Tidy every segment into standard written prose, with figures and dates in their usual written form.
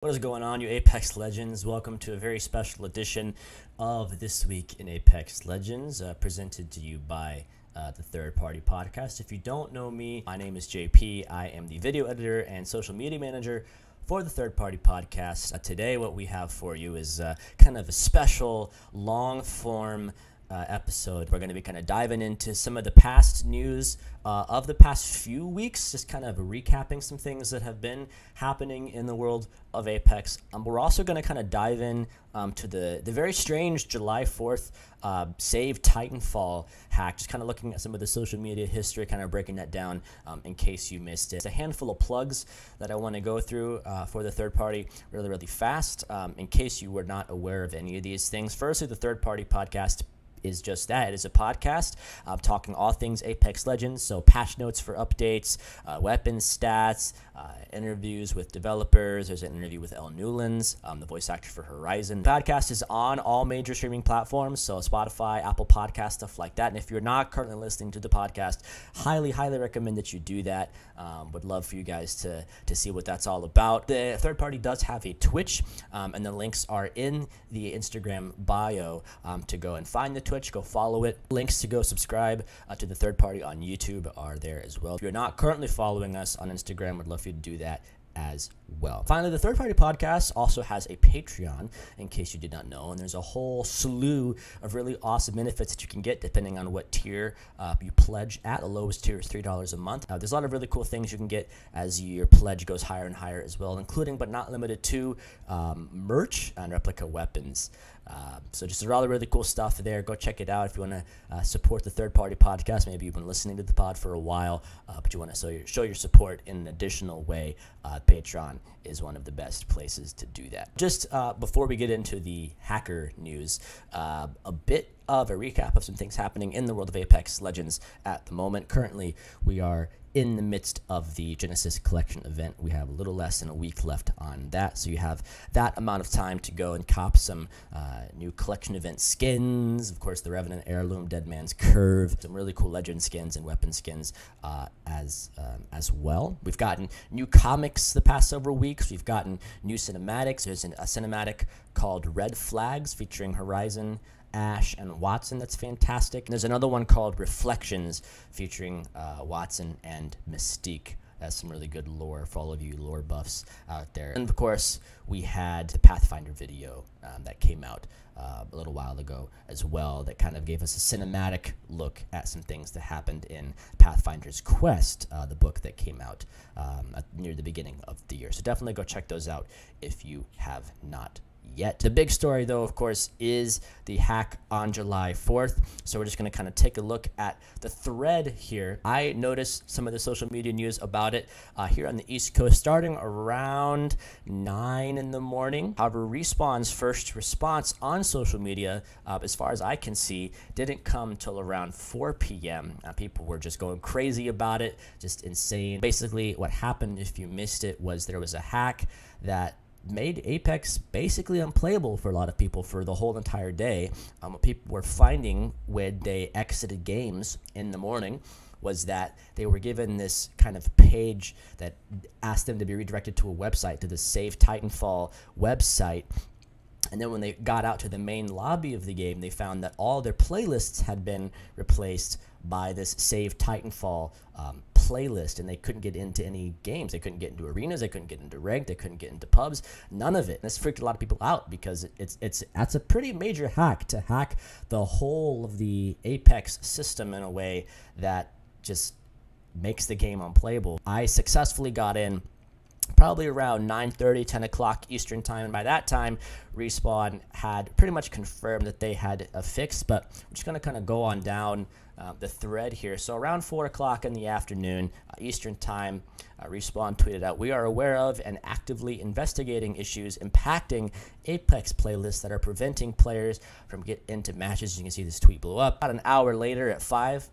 What is going on, you Apex Legends? Welcome to a very special edition of This Week in Apex Legends, presented to you by the Third Party Podcast. If you don't know me, my name is JP. I am the video editor and social media manager for the Third Party Podcast. Today, what we have for you is kind of a special, long-form episode. We're going to be kind of diving into some of the past news of the past few weeks, just kind of recapping some things that have been happening in the world of Apex. We're also going to kind of dive in to the very strange July 4th Save Titanfall hack, just kind of looking at some of the social media history, kind of breaking that down in case you missed it. It's a handful of plugs that I want to go through for the third party really fast in case you were not aware of any of these things. Firstly, the Third Party Podcast is just that. It is a podcast talking all things Apex Legends, so patch notes for updates, weapons stats, interviews with developers. There's an interview with Elle Newlands, the voice actor for Horizon. The podcast is on all major streaming platforms, so Spotify, Apple Podcasts, stuff like that. And if you're not currently listening to the podcast, highly recommend that you do that. Would love for you guys to see what that's all about. The third party does have a Twitch, and the links are in the Instagram bio to go and find the Twitch, go follow it. Links to go subscribe to the third party on YouTube are there as well. If you're not currently following us on Instagram, would love for you to do that as well. Finally, the Third Party Podcast also has a Patreon, in case you did not know, and there's a whole slew of really awesome benefits that you can get depending on what tier you pledge at. The lowest tier is $3 a month. There's a lot of really cool things you can get as your pledge goes higher and higher as well, including but not limited to merch and replica weapons. So just a lot of really cool stuff there. Go check it out if you want to support the Third Party Podcast. Maybe you've been listening to the pod for a while, but you want to show your support in an additional way. Patreon is one of the best places to do that. Just before we get into the hacker news, a bit of a recap of some things happening in the world of Apex Legends at the moment. Currently, we are in the midst of the Genesis Collection event. We have a little less than a week left on that, so you have that amount of time to go and cop some new collection event skins. Of course, the Revenant Heirloom, Dead Man's Curve, some really cool legend skins and weapon skins as well. We've gotten new comics the past several weeks. We've gotten new cinematics. There's a cinematic called Red Flags featuring Horizon, Ash, and Wattson. That's fantastic. And there's another one called Reflections featuring Wattson and Mystique. That's some really good lore for all of you lore buffs out there. And of course, we had the Pathfinder video that came out a little while ago as well, that kind of gave us a cinematic look at some things that happened in Pathfinder's Quest, the book that came out near the beginning of the year. So definitely go check those out if you have not yet. The big story, though, of course, is the hack on July 4th. So we're just going to kind of take a look at the thread here. I noticed some of the social media news about it here on the East Coast starting around 9 in the morning. However, Respawn's first response on social media, as far as I can see, didn't come till around 4 p.m. People were just going crazy about it, just insane. Basically, what happened, if you missed it, was there was a hack that made Apex basically unplayable for a lot of people for the whole entire day. What people were finding when they exited games in the morning was that they were given this kind of page that asked them to be redirected to a website, to the Save Titanfall website. And then when they got out to the main lobby of the game, they found that all their playlists had been replaced by this Save Titanfall playlist, and they couldn't get into any games. They couldn't get into arenas. They couldn't get into ranked. They couldn't get into pubs. None of it. And this freaked a lot of people out because that's a pretty major hack, to hack the whole of the Apex system in a way that just makes the game unplayable. I successfully got in probably around 9:30, 10 o'clock Eastern time, and by that time, Respawn had pretty much confirmed that they had a fix, but I'm just going to kind of go on down the thread here. So around 4 o'clock in the afternoon, Eastern time, Respawn tweeted out, "We are aware of and actively investigating issues impacting Apex playlists that are preventing players from getting into matches." You can see this tweet blew up. About an hour later at 5,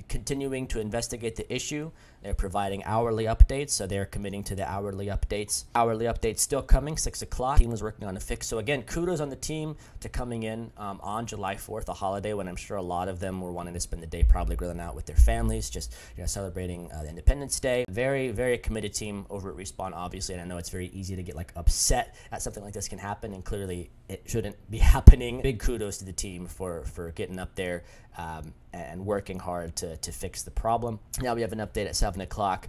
continuing to investigate the issue. They're providing hourly updates, so they're committing to the hourly updates. Hourly updates still coming, 6 o'clock. Team is working on a fix. So again, kudos on the team to coming in on July 4th, a holiday when I'm sure a lot of them were wanting to spend the day probably grilling out with their families, just celebrating the Independence Day. Very, very committed team over at Respawn, obviously, and I know it's very easy to get upset at something like this can happen, and clearly it shouldn't be happening. Big kudos to the team for getting up there and working hard to fix the problem. Now we have an update at 7 o'clock.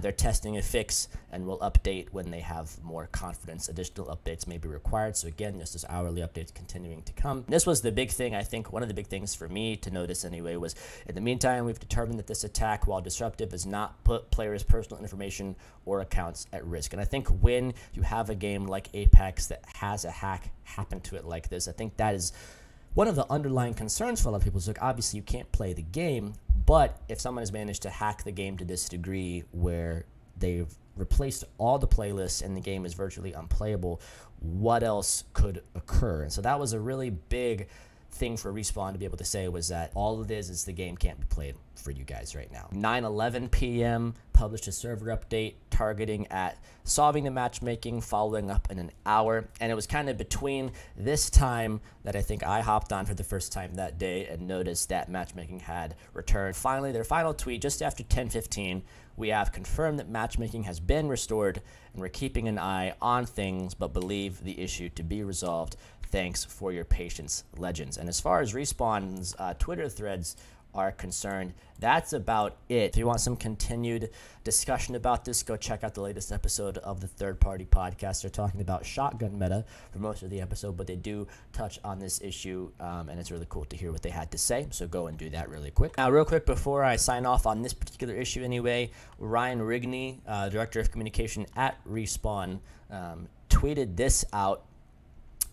They're testing a fix, and we'll update when they have more confidence. Additional updates may be required. So again, just as hourly updates continuing to come. This was the big thing, I think, one of the big things for me to notice anyway, was in the meantime, we've determined that this attack, while disruptive, does not put players' personal information or accounts at risk. And I think when you have a game like Apex that has a hack happen to it like this, I think that is one of the underlying concerns for a lot of people. Is obviously you can't play the game, but if someone has managed to hack the game to this degree where they've replaced all the playlists and the game is virtually unplayable, what else could occur? And so that was a really big thing for Respawn to be able to say, was that all it is the game can't be played for you guys right now. 9:11 p.m. published a server update targeting at solving the matchmaking, following up in an hour. And it was kind of between this time that I think I hopped on for the first time that day and noticed that matchmaking had returned. Finally, their final tweet just after 10:15, we have confirmed that matchmaking has been restored and we're keeping an eye on things, but believe the issue to be resolved. Thanks for your patience, Legends. And as far as Respawn's Twitter threads are concerned, that's about it. If you want some continued discussion about this, go check out the latest episode of the Third Party Podcast. They're talking about shotgun meta for most of the episode, but they do touch on this issue, and it's really cool to hear what they had to say. So go and do that really quick. Now, real quick before I sign off on this particular issue anyway, Ryan Rigney, Director of Communication at Respawn, tweeted this out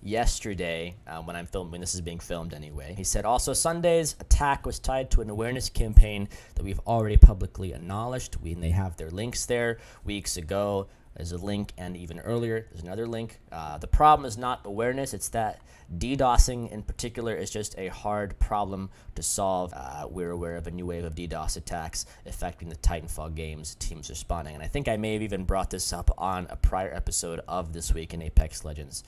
yesterday when this is being filmed anyway. He said, also Sunday's attack was tied to an awareness campaign that we've already publicly acknowledged. They have their links there weeks ago. There's a link, and even earlier there's another link. The problem is not awareness, it's that DDoSing in particular is just a hard problem to solve. We're aware of a new wave of DDoS attacks affecting the Titanfall games teams responding. And I think I may have even brought this up on a prior episode of This Week in Apex Legends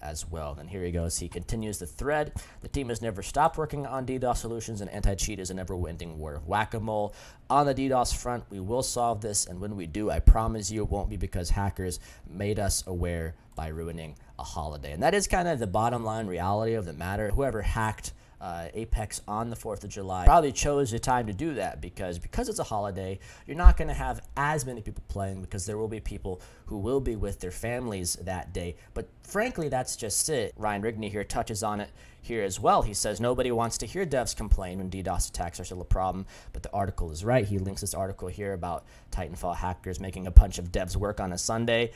as well. And here he goes. He continues the thread. The team has never stopped working on DDoS solutions, and anti-cheat is a never-ending war of whack-a-mole. On the DDoS front, we will solve this, and when we do, I promise you it won't be because hackers made us aware by ruining a holiday. And that is kind of the bottom line reality of the matter. Whoever hacked Apex on the 4th of July probably chose the time to do that because it's a holiday. You're not going to have as many people playing because there will be people who will be with their families that day. But frankly, that's just it. Ryan Rigney here touches on it here as well. He says nobody wants to hear devs complain when DDoS attacks are still a problem, but the article is right. He links this article here about Titanfall hackers making a bunch of devs work on a Sunday.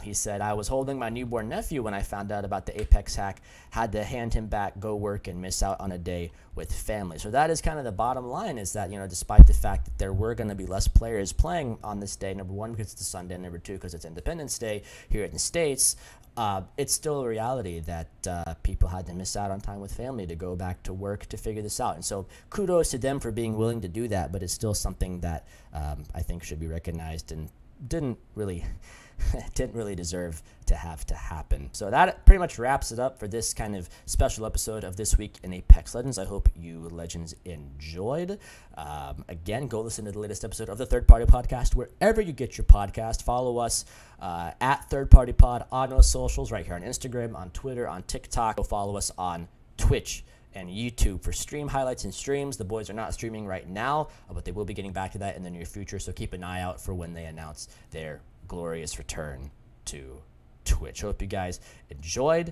He said, I was holding my newborn nephew when I found out about the Apex hack, had to hand him back, go work, and miss out on a day with family. So that is kind of the bottom line, is that, despite the fact that there were going to be less players playing on this day, number one, because it's a Sunday, and number two, because it's Independence Day here in the States, it's still a reality that people had to miss out on time with family to go back to work to figure this out. And so kudos to them for being willing to do that, but it's still something that I think should be recognized and didn't really deserve to have to happen. So that pretty much wraps it up for this kind of special episode of This Week in Apex Legends. I hope you Legends enjoyed. Again, go listen to the latest episode of the Third Party Podcast wherever you get your podcast. Follow us at Third Party Pod on those socials, right here on Instagram, on Twitter, on TikTok. Go follow us on Twitch and YouTube for stream highlights and streams. The boys are not streaming right now, but they will be getting back to that in the near future, so keep an eye out for when they announce their glorious return to Twitch. Hope you guys enjoyed.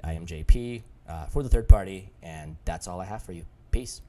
I am JP for the Third Party, and that's all I have for you. Peace.